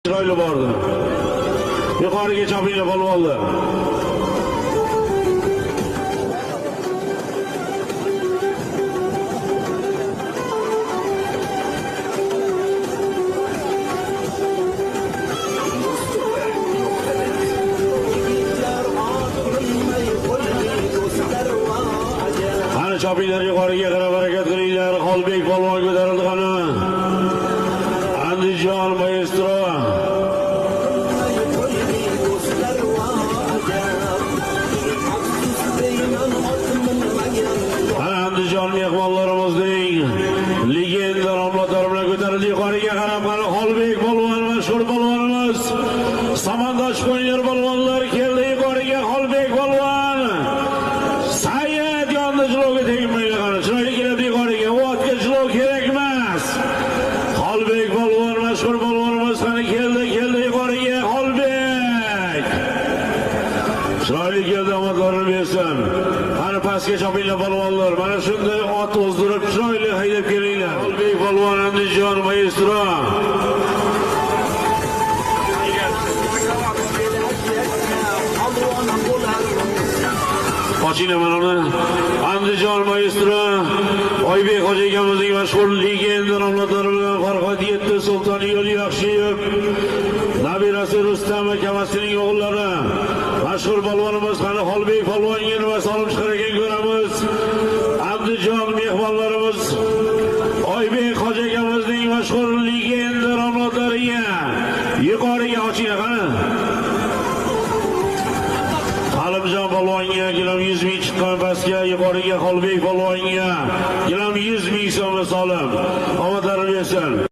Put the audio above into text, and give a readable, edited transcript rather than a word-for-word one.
Chiroyli bordi. Yuqoriga chopinglar polvonlar. Ana chopinglar yuqoriga qarab harakat qilinglar. Xolbek polvon ko'tarildi qani. Andijon maestro. Andijon mehmonlarimizning legenda nomlari bilan ko'tarildi. Yuqoriga qarab qani Xolbek polvon mashhur polvonimiz. Samandosh qo'yinlar polvonlar keldi yuqoriga. Xolbek polvon. Sayyid yonda jilovga tegmaydi qani. Chiroyli keladi yuqoriga. O'tga jilov kerak emas. Xolbek polvon mashhur polvonimiz qani keldi yuqoriga. Xolbek. Chiroyli keldi, omadlarini bersin. Qani pastga chopinglar polvonlar. Mana shunday ot o'zdirib chiroyli haydab kelinglar. Xolbek polvon Andijon maestro. Ochinglar mana uni. Andijon maestro Oybek hoji akamizning mashhur legenda nomlari bilan Farhod Yetti Sulton Yo'lyaxshiyev, nabirasi Rustam akamasining o'g'illari, mashhur polvonimiz qani Xolbek polvonga nima salom chiqar ekan ko'ramiz. Andijon mehmonlarimiz Oybek hoji akamizning mashhur legenda nomlariga yuqoriga ochinglar qani. Alimjon polvonga gilam 100 ming chiqqan pastga, yuqoriga Xolbek polvonga gilam 100 ming so'm solim. Omadlarini bersin.